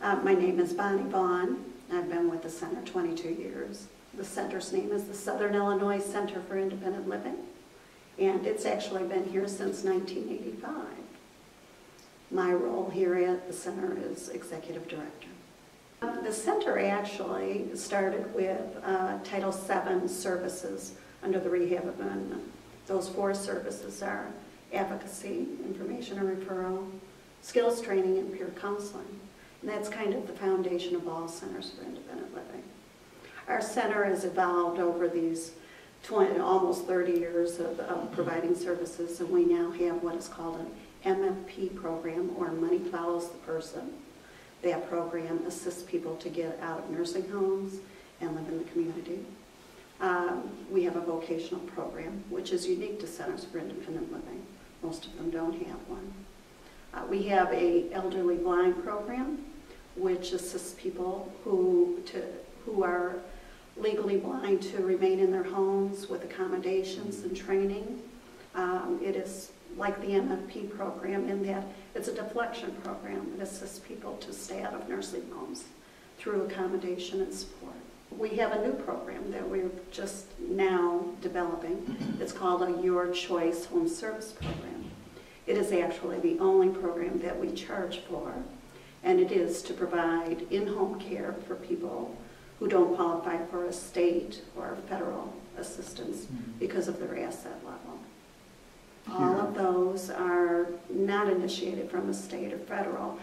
My name is Bonnie Vaughn. I've been with the center 22 years. The center's name is the Southern Illinois Center for Independent Living, and it's actually been here since 1985. My role here at the center is executive director. The center actually started with Title VII services under the Rehab Amendment. Those 4 services are advocacy, information and referral, skills training, and peer counseling. And that's kind of the foundation of all centers for independent living. Our center has evolved over these almost 30 years of providing services, and we now have what is called an MFP program, or Money Follows the Person. That program assists people to get out of nursing homes and live in the community. We have a vocational program, which is unique to centers for independent living. Most of them don't have one. We have a elderly blind program, which assists people who are legally blind to remain in their homes with accommodations and training. It is like the MFP program in that it's a deflection program that assists people to stay out of nursing homes through accommodation and support. We have a new program that we're just now developing. It's called a Your Choice Home Service Program. It is actually the only program that we charge for, and it is to provide in-home care for people who don't qualify for a state or federal assistance because of their asset level. All of those are not initiated from a state or federal.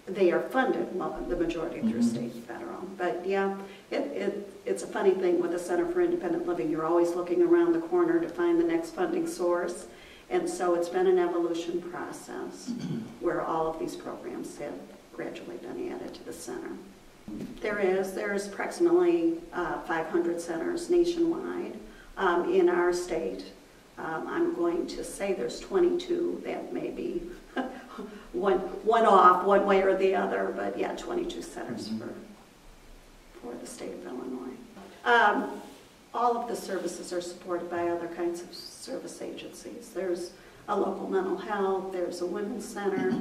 They are funded, the majority through state and federal. But yeah, it's a funny thing with the Center for Independent Living. You're always looking around the corner to find the next funding source. And so it's been an evolution process where all of these programs have gradually been added to the center. There's approximately 500 centers nationwide. In our state, I'm going to say there's 22. That may be one off one way or the other, but yeah, 22 centers for the state of Illinois. All of the services are supported by other kinds of service agencies. There's a local mental health, there's a women's center,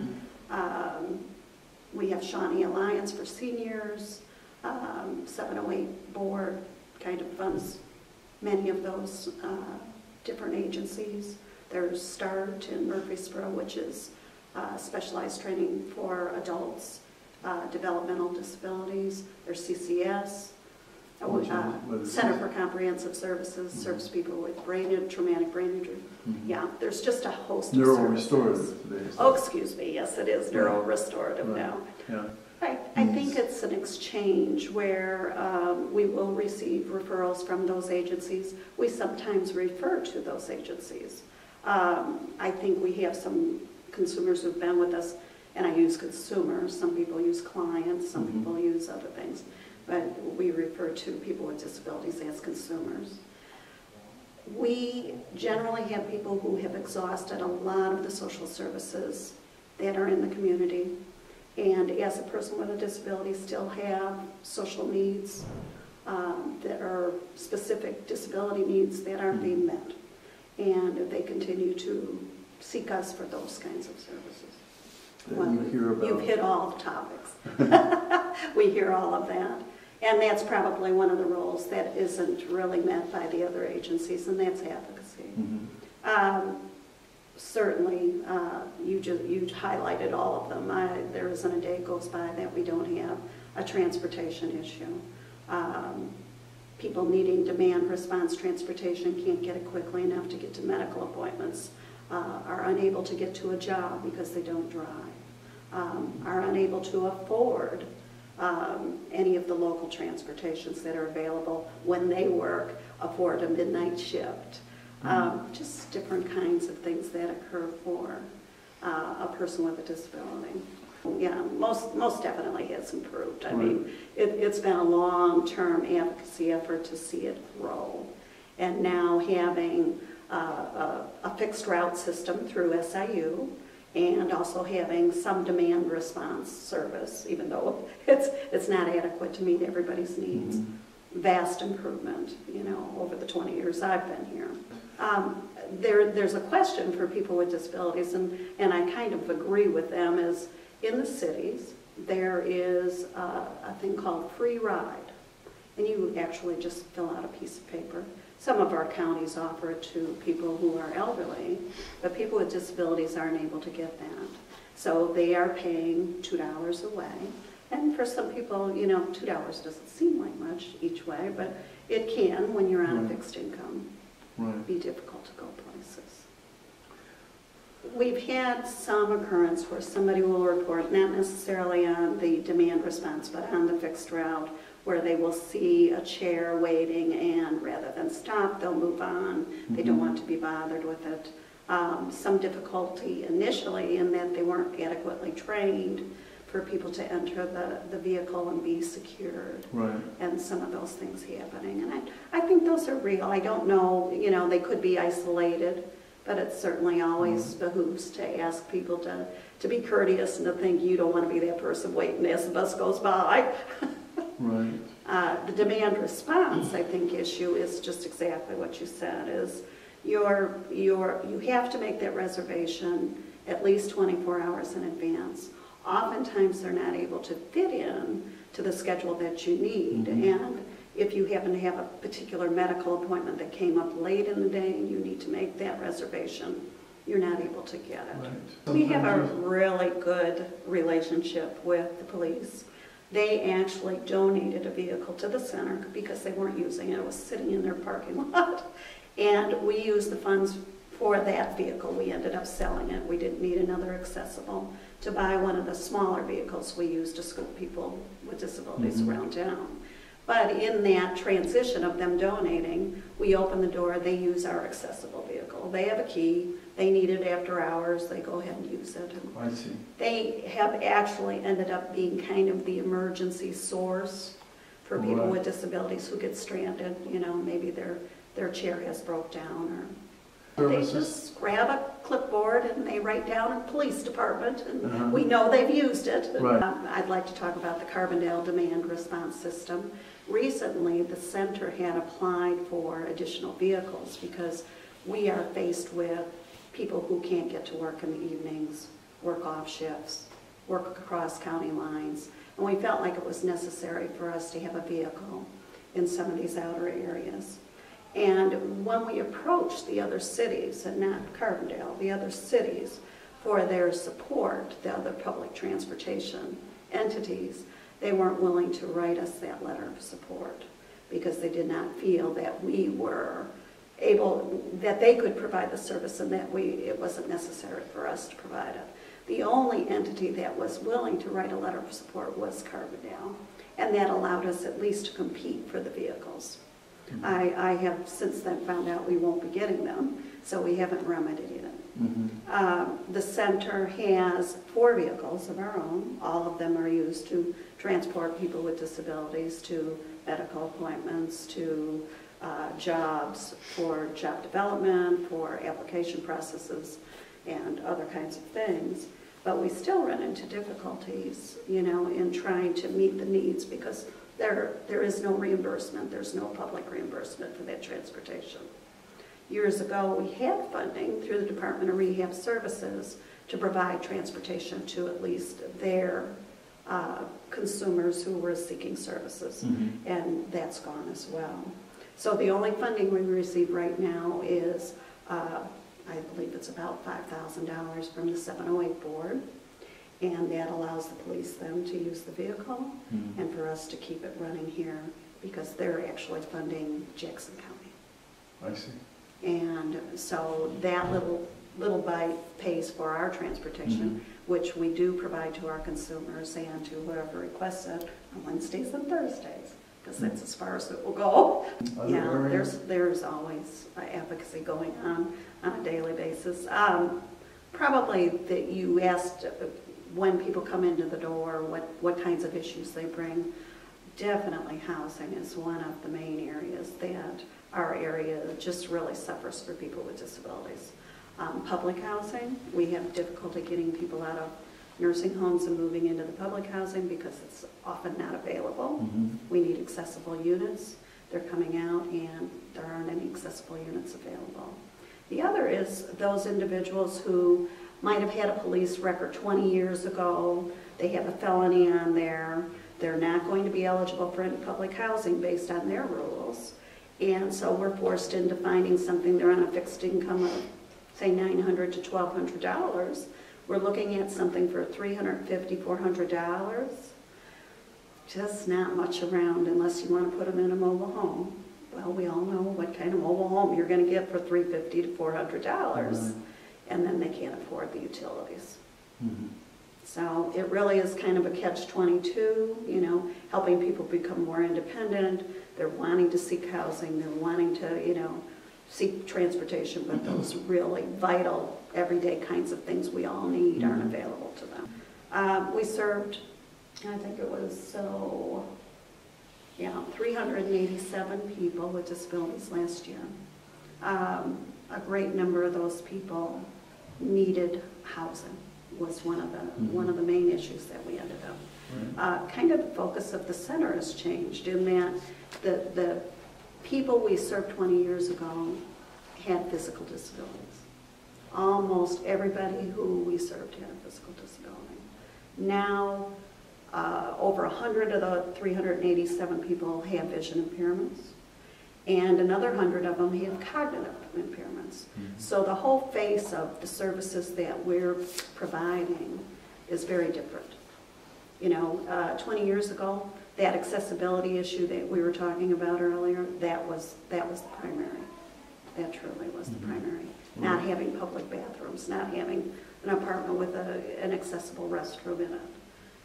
we have Shawnee Alliance for seniors, 708 board kind of funds many of those different agencies. There's START in Murfreesboro, which is specialized training for adults, developmental disabilities. There's CCS, Center for Comprehensive Services, serves people with traumatic brain injury. Yeah, there's just a host of services. Neuro-restorative. Oh, excuse me, yes it is, neuro-restorative now. Yeah. I think it's an exchange where we will receive referrals from those agencies. We sometimes refer to those agencies. I think we have some consumers who've been with us, and I use consumers, some people use clients, some people use other things, but we refer to people with disabilities as consumers. We generally have people who have exhausted a lot of the social services that are in the community, and as a person with a disability still have social needs that are specific disability needs that aren't being met, and they continue to seek us for those kinds of services. Well, you've hit all the topics. We hear all of that. And that's probably one of the roles that isn't really met by the other agencies, and that's advocacy. Certainly, you highlighted all of them. There isn't a day goes by that we don't have a transportation issue. People needing demand response transportation can't get it quickly enough to get to medical appointments, are unable to get to a job because they don't drive, are unable to afford any of the local transportations that are available when they work, afford a midnight shift. Just different kinds of things that occur for a person with a disability. Yeah, most definitely has improved. I mean, it's been a long-term advocacy effort to see it grow. And now having a fixed route system through SIU, and also having some demand response service, even though it's not adequate to meet everybody's needs. Vast improvement, you know, over the 20 years I've been here. There's a question for people with disabilities, and I kind of agree with them, is in the cities, there is a thing called free ride, and you actually just fill out a piece of paper. Some of our counties offer it to people who are elderly, but people with disabilities aren't able to get that. So they are paying $2 a way. And for some people, you know, $2 doesn't seem like much each way, but it can, when you're on a fixed income, be difficult to go places. We've had some occurrence where somebody will report, not necessarily on the demand response, but on the fixed route, where they will see a chair waiting and rather than stop, they'll move on. They don't want to be bothered with it. Some difficulty initially in that they weren't adequately trained for people to enter the vehicle and be secured. And some of those things happening. And I think those are real. I don't know, you know, they could be isolated, but it certainly always behooves to ask people to be courteous and to think you don't want to be that person waiting as the bus goes by. The demand response, I think, issue is just exactly what you said, is you have to make that reservation at least 24 hours in advance. Oftentimes they're not able to fit in to the schedule that you need, and if you happen to have a particular medical appointment that came up late in the day and you need to make that reservation, you're not able to get it. We have a really good relationship with the police. They actually donated a vehicle to the center because they weren't using it. It was sitting in their parking lot. And we used the funds for that vehicle. We ended up selling it. We didn't need another accessible to buy one of the smaller vehicles we use to scoop people with disabilities around town. But in that transition of them donating, we open the door, they use our accessible vehicle. They have a key, they need it after hours, they go ahead and use it. I see. They have actually ended up being kind of the emergency source for people with disabilities who get stranded. You know, maybe their chair has broke down, or they just grab a clipboard and they write down police department, and we know they've used it. I'd like to talk about the Carbondale demand response system. Recently, the center had applied for additional vehicles because we are faced with people who can't get to work in the evenings, work off shifts, work across county lines, and we felt like it was necessary for us to have a vehicle in some of these outer areas. And when we approached the other cities, and not Carbondale, the other cities, for their support, the other public transportation entities, they weren't willing to write us that letter of support because they did not feel that we were able, that they could provide the service and that it wasn't necessary for us to provide it. The only entity that was willing to write a letter of support was Carbondale, and that allowed us at least to compete for the vehicles. I have since then found out we won't be getting them, so we haven't remedied it. The center has 4 vehicles of our own. All of them are used to transport people with disabilities to medical appointments, to jobs, for job development, for application processes, and other kinds of things. But we still run into difficulties, you know, in trying to meet the needs because there is no reimbursement. There's no public reimbursement for that transportation. Years ago, we had funding through the Department of Rehab Services to provide transportation to at least their consumers who were seeking services, and that's gone as well. So the only funding we receive right now is, I believe it's about $5,000 from the 708 board, and that allows the police then to use the vehicle and for us to keep it running here because they're actually funding Jackson County. I see. And so that little bite pays for our transportation, which we do provide to our consumers and to whoever requests it on Wednesdays and Thursdays, because that's as far as it will go. There's always advocacy going on a daily basis. Probably that you asked when people come into the door, what kinds of issues they bring. Definitely housing is one of the main areas that our area just really suffers for people with disabilities. Public housing, we have difficulty getting people out of nursing homes and moving into the public housing because it's often not available. We need accessible units. They're coming out and there aren't any accessible units available. The other is those individuals who might have had a police record 20 years ago, they have a felony on there, they're not going to be eligible for any public housing based on their rules. And so we're forced into finding something, they're on a fixed income of, say, $900 to $1,200. We're looking at something for $350, $400. Just not much around unless you want to put them in a mobile home. Well, we all know what kind of mobile home you're going to get for $350 to $400, right. And then they can't afford the utilities. Mm-hmm. So it really is kind of a catch-22, you know, helping people become more independent. They're wanting to seek housing, they're wanting to, you know, seek transportation, but those really vital, everyday kinds of things we all need aren't available to them. We served, I think it was, 387 people with disabilities last year. A great number of those people needed housing. Was one of the main issues that we ended up. Kind of the focus of the center has changed in that the people we served 20 years ago had physical disabilities. Almost everybody who we served had a physical disability. Now, over 100 of the 387 people have vision impairments, and another 100 of them have cognitive impairments. So the whole face of the services that we're providing is very different. You know, 20 years ago, that accessibility issue that we were talking about earlier, that was the primary. That truly was the primary. Not having public bathrooms, not having an apartment with an accessible restroom in it,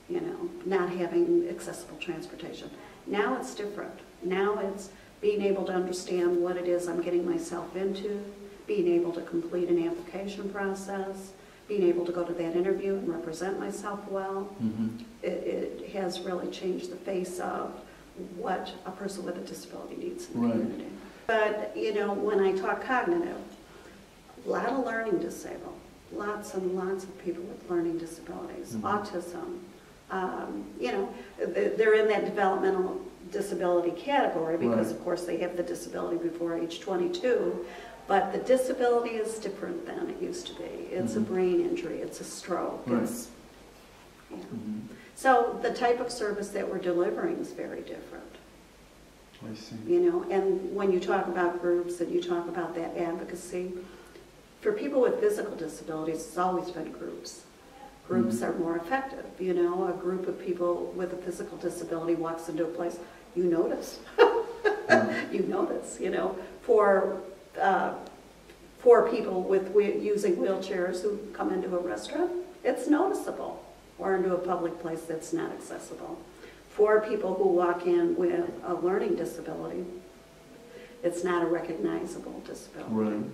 you know, not having accessible transportation. Now it's different. Now it's being able to understand what it is I'm getting myself into, being able to complete an application process, being able to go to that interview and represent myself well. It has really changed the face of what a person with a disability needs in the community. But, you know, when I talk cognitive, a lot of learning disabled, lots and lots of people with learning disabilities, autism, you know, they're in that developmental disability category because of course they have the disability before age 22, but the disability is different than it used to be. It's a brain injury, it's a stroke. It's, so the type of service that we're delivering is very different. I see. You know, and when you talk about groups and you talk about that advocacy, for people with physical disabilities, it's always been groups. Groups are more effective. You know, a group of people with a physical disability walks into a place, you notice. You notice, you know. For people with using wheelchairs who come into a restaurant, it's noticeable. Or into a public place that's not accessible. For people who walk in with a learning disability, it's not a recognizable disability.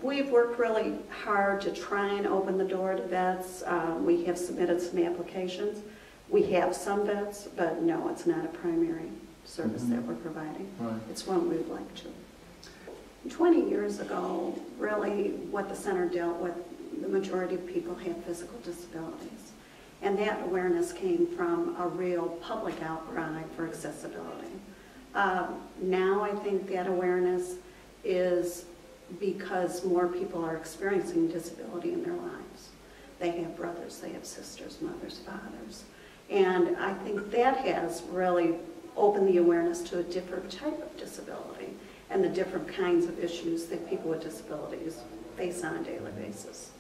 We've worked really hard to try and open the door to vets. We have submitted some applications. We have some vets, but no, it's not a primary service that we're providing. It's one we'd like to. 20 years ago, really what the center dealt with, the majority of people have physical disabilities. And that awareness came from a real public outcry for accessibility. Now I think that awareness is because more people are experiencing disability in their lives. They have brothers, they have sisters, mothers, fathers. And I think that has really opened the awareness to a different type of disability and the different kinds of issues that people with disabilities face on a daily basis.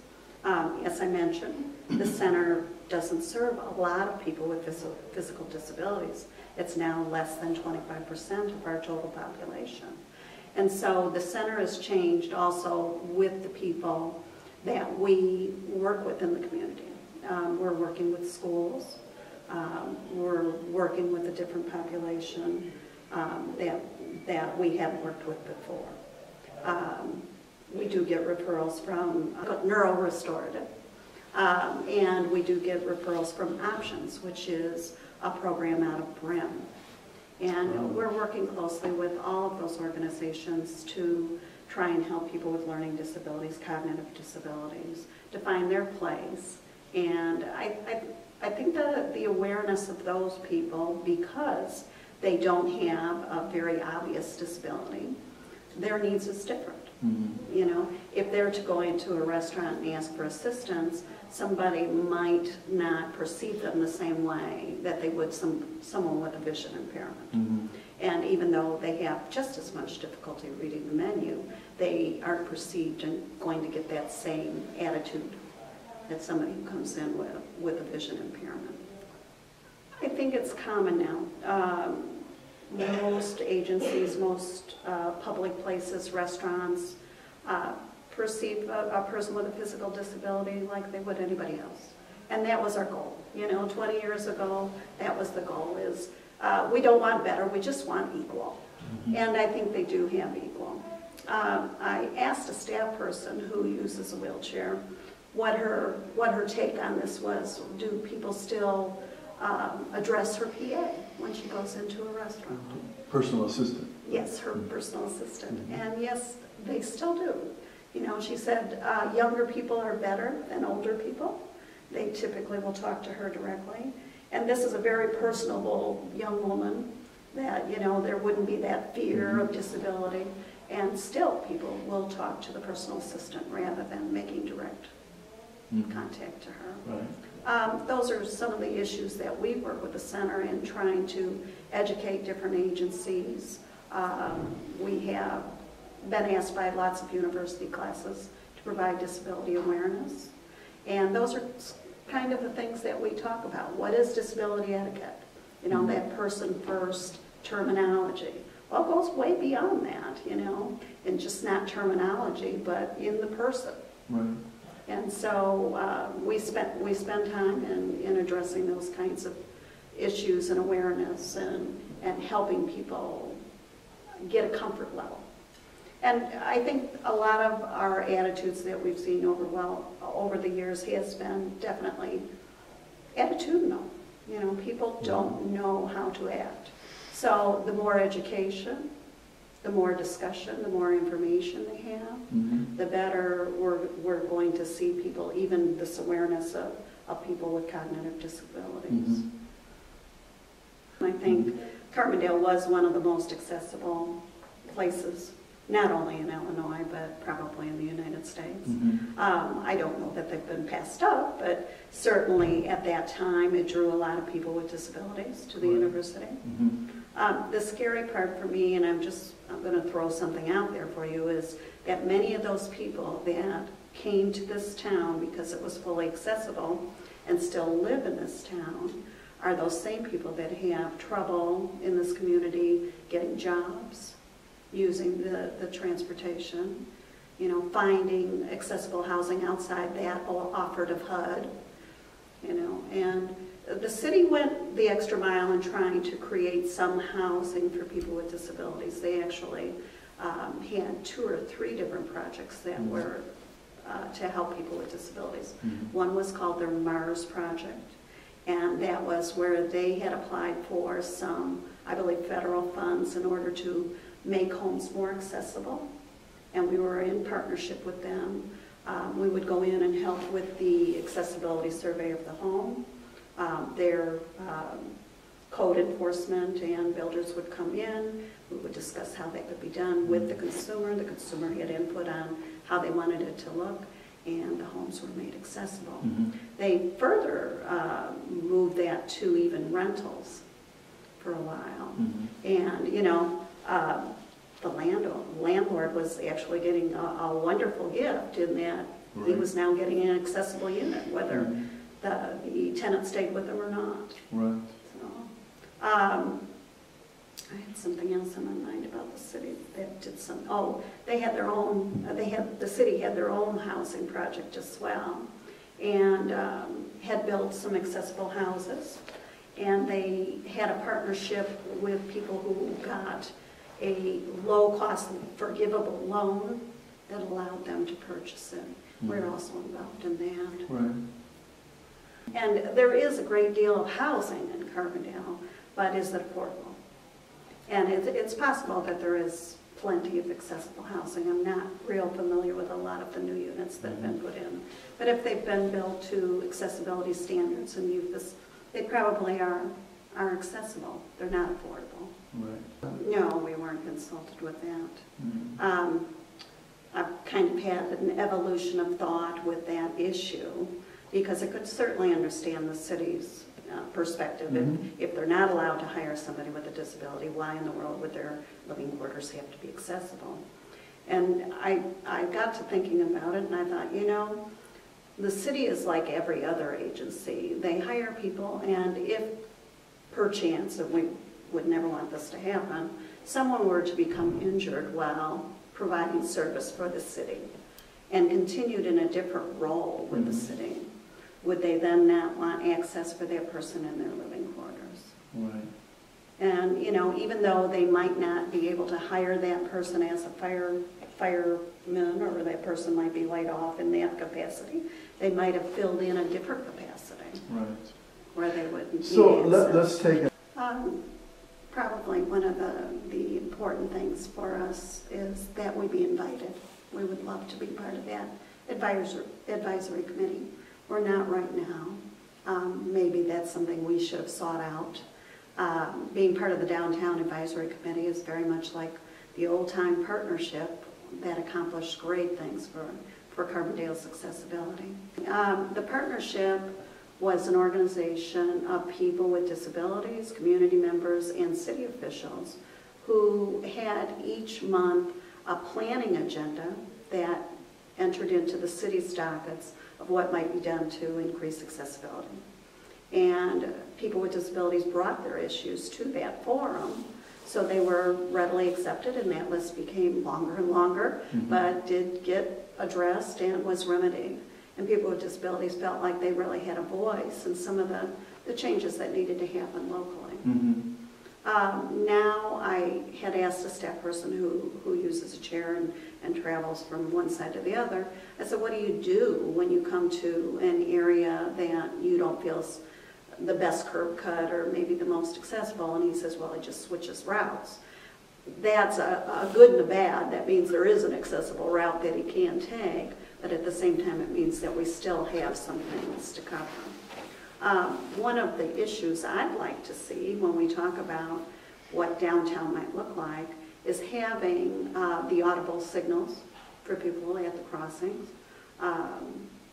As I mentioned, the center doesn't serve a lot of people with physical disabilities. It's now less than 25% of our total population. And so the center has changed also with the people that we work with in the community. We're working with schools. We're working with a different population that we haven't worked with before. We do get referrals from neuro-restorative, and we do get referrals from Options, which is a program out of Brim. And we're working closely with all of those organizations to try and help people with learning disabilities, cognitive disabilities, to find their place. And I think that the awareness of those people, because they don't have a very obvious disability, their needs is different. You know, if they're to go into a restaurant and ask for assistance, somebody might not perceive them the same way that they would someone with a vision impairment. Mm-hmm. And even though they have just as much difficulty reading the menu, they aren't perceived and going to get that same attitude that somebody who comes in with a vision impairment. I think it's common now. Most agencies, most public places, restaurants, perceive a person with a physical disability like they would anybody else. And that was our goal. 20 years ago, that was the goal, is we don't want better, we just want equal. Mm-hmm. And I think they do have equal. I asked a staff person who uses a wheelchair what her take on this was. Do people still address her PA when she goes into a restaurant? Personal assistant. Yes, her personal assistant. Mm-hmm. And yes, they still do. She said younger people are better than older people. They typically will talk to her directly. And this is a very personable young woman that, there wouldn't be that fear of disability. And still people will talk to the personal assistant rather than making direct contact to her. Right. Those are some of the issues that we work with the center in, trying to educate different agencies. We have been asked by lots of university classes to provide disability awareness. And those are kind of the things that we talk about. What is disability etiquette? That person first terminology. Well, it goes way beyond that, and just not terminology, but in the person. Right. And so we spend time in addressing those kinds of issues and awareness and helping people get a comfort level. And I think a lot of our attitudes that we've seen over the years has been definitely attitudinal. People don't know how to act. So the more education, the more discussion, the more information they have, the better we're going to see people, even this awareness of people with cognitive disabilities. I think Carbondale was one of the most accessible places, not only in Illinois, but probably in the United States. I don't know that they've been passed up, but certainly at that time it drew a lot of people with disabilities to the university. The scary part for me, and I'm going to throw something out there for you, is that many of those people that came to this town because it was fully accessible and still live in this town are those same people that have trouble in this community getting jobs, using the transportation, finding accessible housing outside that offered of HUD, and the city went the extra mile in trying to create some housing for people with disabilities. They actually had 2 or 3 different projects that were to help people with disabilities. One was called their Mars Project, and that was where they had applied for some, I believe, federal funds in order to make homes more accessible, and we were in partnership with them. We would go in and help with the accessibility survey of the home. Their code enforcement and builders would come in. We would discuss how that could be done with the consumer. The consumer had input on how they wanted it to look, and the homes were made accessible. They further moved that to even rentals for a while. And, the landlord was actually getting a wonderful gift in that he was now getting an accessible unit, whether the tenant stayed with them or not. Right. So, I had something else in my mind about the city that did some. Oh, they had their own. The city had their own housing project as well, and had built some accessible houses. And they had a partnership with people who got a low-cost, forgivable loan that allowed them to purchase it. We're also involved in that. Right. And there is a great deal of housing in Carbondale, but is it affordable? And it's possible that there is plenty of accessible housing. I'm not real familiar with a lot of the new units that have been put in. But if they've been built to accessibility standards and they probably are accessible. They're not affordable. Right. No, we weren't consulted with that. I've kind of had an evolution of thought with that issue, because I could certainly understand the city's perspective. If they're not allowed to hire somebody with a disability, why in the world would their living quarters have to be accessible? And I got to thinking about it, and I thought, you know, the city is like every other agency. They hire people, and if perchance, and we would never want this to happen, someone were to become injured while providing service for the city and continued in a different role with the city, would they then not want access for that person in their living quarters? Right. And, you know, even though they might not be able to hire that person as a fireman, or that person might be laid off in that capacity, they might have filled in a different capacity. Right. Where they would So need let's take a... Probably one of the important things for us is that we be invited. We would love to be part of that advisory committee. We're not right now. Maybe that's something we should have sought out. Being part of the Downtown Advisory Committee is very much like the old-time partnership that accomplished great things for Carbondale's accessibility. The partnership was an organization of people with disabilities, community members, and city officials who had each month a planning agenda that entered into the city's dockets of what might be done to increase accessibility. And people with disabilities brought their issues to that forum, so they were readily accepted, and that list became longer and longer, but did get addressed and was remedied. And people with disabilities felt like they really had a voice in some of the changes that needed to happen locally. Now I had asked a staff person who uses a chair and travels from one side to the other. I said, what do you do when you come to an area that you don't feel is the best curb cut or maybe the most accessible? And he says, well, he just switches routes. That's a good and a bad. That means there is an accessible route that he can take, but at the same time it means that we still have some things to cover. One of the issues I'd like to see when we talk about what downtown might look like is having the audible signals for people at the crossings.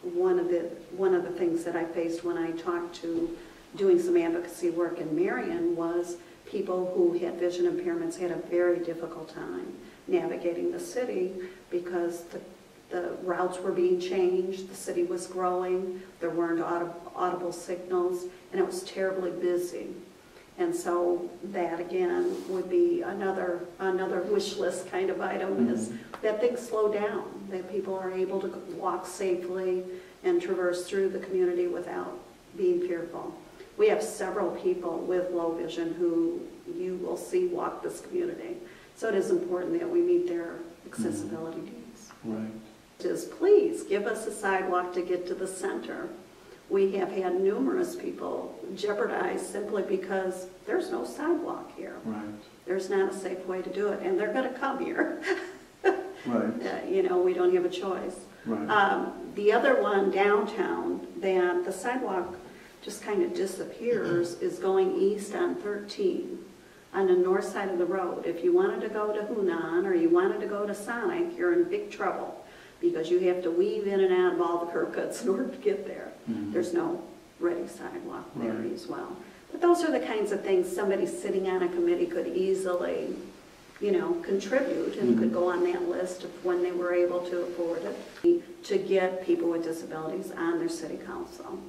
One of the things that I faced when I talked to doing some advocacy work in Marion was people who had vision impairments had a very difficult time navigating the city because the routes were being changed, the city was growing, there weren't audible signals, and it was terribly busy. And so that again would be another wish list kind of item, is that things slow down, that people are able to walk safely and traverse through the community without being fearful. We have several people with low vision who you will see walk this community. So it is important that we meet their accessibility needs. Right. Is please give us a sidewalk to get to the center. We have had numerous people jeopardized simply because there's no sidewalk here. Right. There's not a safe way to do it, and they're going to come here. Right. You know, we don't have a choice. Right. The other one downtown that the sidewalk just kind of disappears is going east on 13 on the north side of the road. If you wanted to go to Hunan or you wanted to go to Sonic, you're in big trouble, because you have to weave in and out of all the curb cuts in order to get there. There's no ready sidewalk there as well. But those are the kinds of things somebody sitting on a committee could easily, you know, contribute and could go on that list of when they were able to afford it, to get people with disabilities on their city council.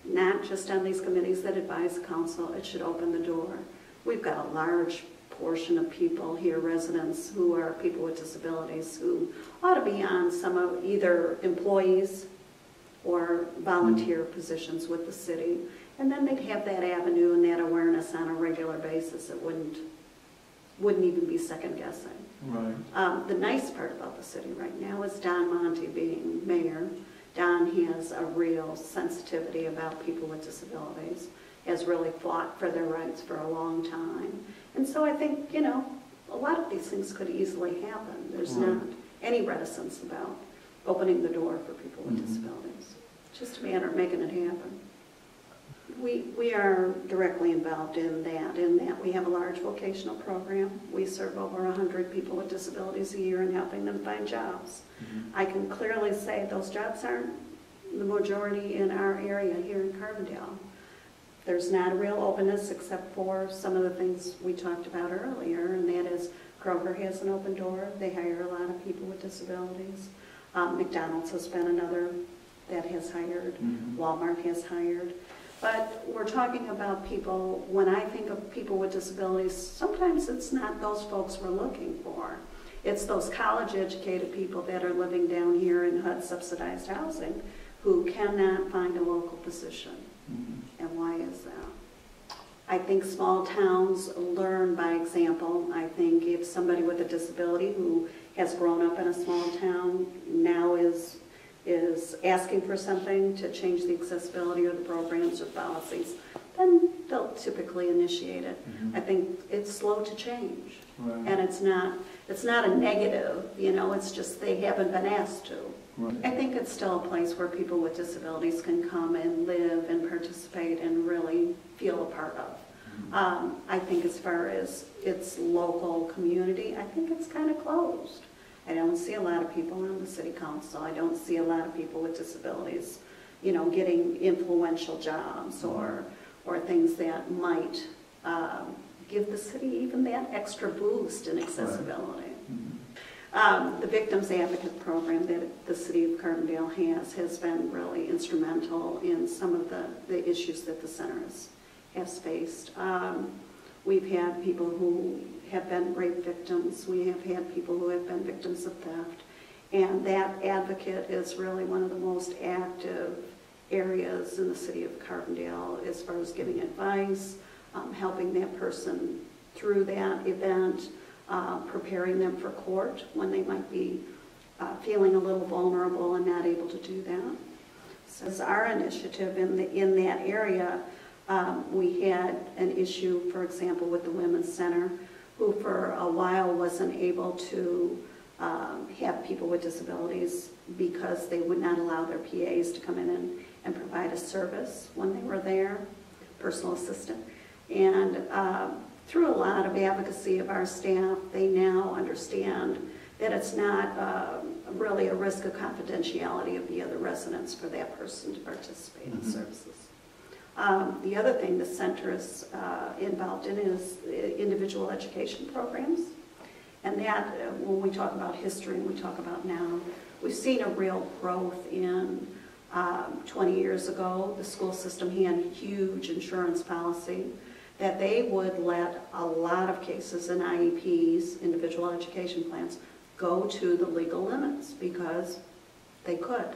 Not just on these committees that advise the council, it should open the door. We've got a large portion of people here, residents who are people with disabilities, who ought to be on some of either employees or volunteer positions with the city. And then they'd have that avenue and that awareness on a regular basis. It wouldn't even be second guessing. Right. The nice part about the city right now is Don Monty being mayor. Don has a real sensitivity about people with disabilities, has really fought for their rights for a long time. And so I think, you know, a lot of these things could easily happen. There's not any reticence about opening the door for people with disabilities. It's just a matter of making it happen. We are directly involved in that we have a large vocational program. We serve over 100 people with disabilities a year in helping them find jobs. I can clearly say those jobs aren't the majority in our area here in Carbondale. There's not a real openness except for some of the things we talked about earlier, and that is Kroger has an open door. They hire a lot of people with disabilities. McDonald's has been another that has hired. Walmart has hired. But we're talking about people, when I think of people with disabilities, sometimes it's not those folks we're looking for. It's those college-educated people that are living down here in HUD-subsidized housing who cannot find a local position. And why is that? I think small towns learn by example. I think if somebody with a disability who has grown up in a small town now is asking for something to change the accessibility or the programs or policies, then they'll typically initiate it. I think it's slow to change. And it's not a negative, you know, it's just they haven't been asked to. I think it's still a place where people with disabilities can come and live and participate and really feel a part of. I think as far as its local community, I think it's kind of closed. I don't see a lot of people on the city council. I don't see a lot of people with disabilities, you know, getting influential jobs or things that might give the city even that extra boost in accessibility. The Victims Advocate Program that the city of Carbondale has been really instrumental in some of the issues that the center has faced. We've had people who have been rape victims. We have had people who have been victims of theft. And that advocate is really one of the most active areas in the city of Carbondale as far as giving advice, helping that person through that event, preparing them for court when they might be feeling a little vulnerable and not able to do that. So it's our initiative in that area. We had an issue, for example, with the Women's Center, who for a while wasn't able to have people with disabilities because they would not allow their PAs to come in and provide a service when they were there, personal assistant. And through a lot of advocacy of our staff, they now understand that it's not really a risk of confidentiality of the other residents for that person to participate in services. The other thing the center is involved in is individual education programs. And that, when we talk about history and we talk about now, we've seen a real growth in 20 years ago. The school system had a huge insurance policy that they would let a lot of cases in IEPs, individual education plans, go to the legal limits because they could.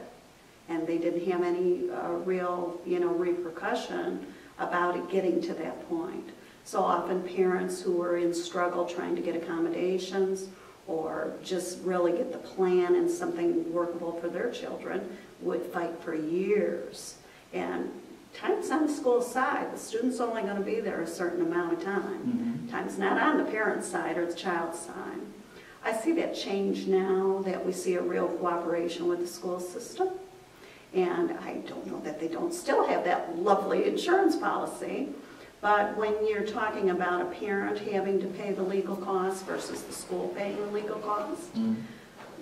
And they didn't have any real, repercussion about it getting to that point. So often parents who were in struggle trying to get accommodations or just really get the plan and something workable for their children would fight for years. And time's on the school side. The student's only going to be there a certain amount of time. Time's not on the parent's side or the child's side. I see that change now, that we see a real cooperation with the school system. And I don't know that they don't still have that lovely insurance policy, but when you're talking about a parent having to pay the legal costs versus the school paying the legal costs,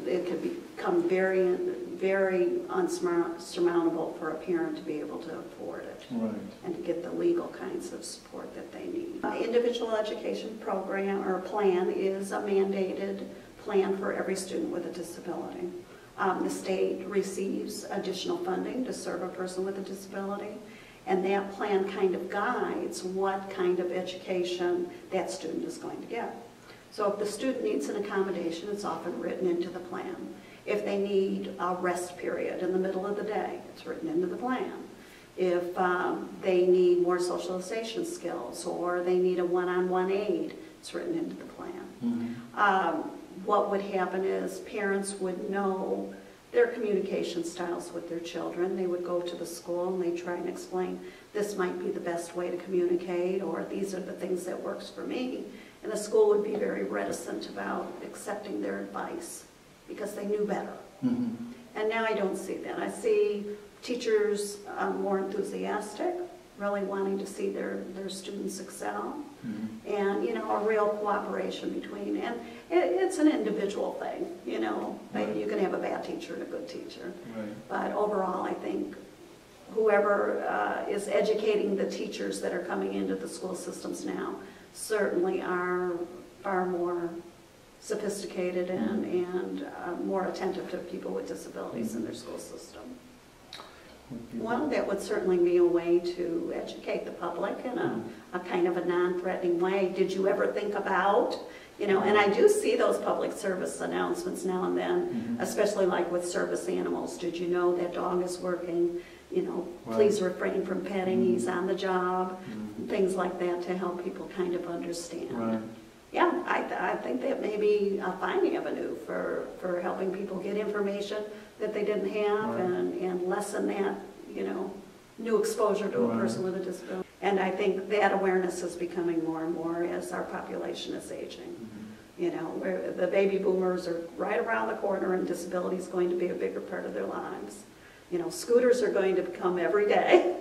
it could become very, very unsurmountable for a parent to be able to afford it and to get the legal kinds of support that they need. Individual education program or plan is a mandated plan for every student with a disability. The state receives additional funding to serve a person with a disability, and that plan kind of guides what kind of education that student is going to get. So if the student needs an accommodation, it's often written into the plan. If they need a rest period in the middle of the day, it's written into the plan. If they need more socialization skills or they need a one-on-one aid, it's written into the plan. What would happen is parents would know their communication styles with their children. They would go to the school and they try and explain, this might be the best way to communicate, or these are the things that works for me. And the school would be very reticent about accepting their advice because they knew better. And now I don't see that. I see teachers more enthusiastic really wanting to see their students excel. Mhm. And, you know, a real cooperation between, and it's an individual thing, you know. Right. You can have a bad teacher and a good teacher. Right. But overall, I think whoever is educating the teachers that are coming into the school systems now certainly are far more sophisticated and more attentive to people with disabilities in their school system. Well, that would certainly be a way to educate the public in a kind of a non-threatening way. Did you ever think about, you know, and I do see those public service announcements now and then, especially like with service animals. Did you know that dog is working? You know, please refrain from petting, he's on the job, things like that to help people kind of understand. Right. Yeah, I think that may be a fine avenue for helping people get information that they didn't have and lessen that, you know, new exposure to a person with a disability. And I think that awareness is becoming more and more as our population is aging. You know, where the baby boomers are right around the corner and disability is going to be a bigger part of their lives. You know, scooters are going to come every day.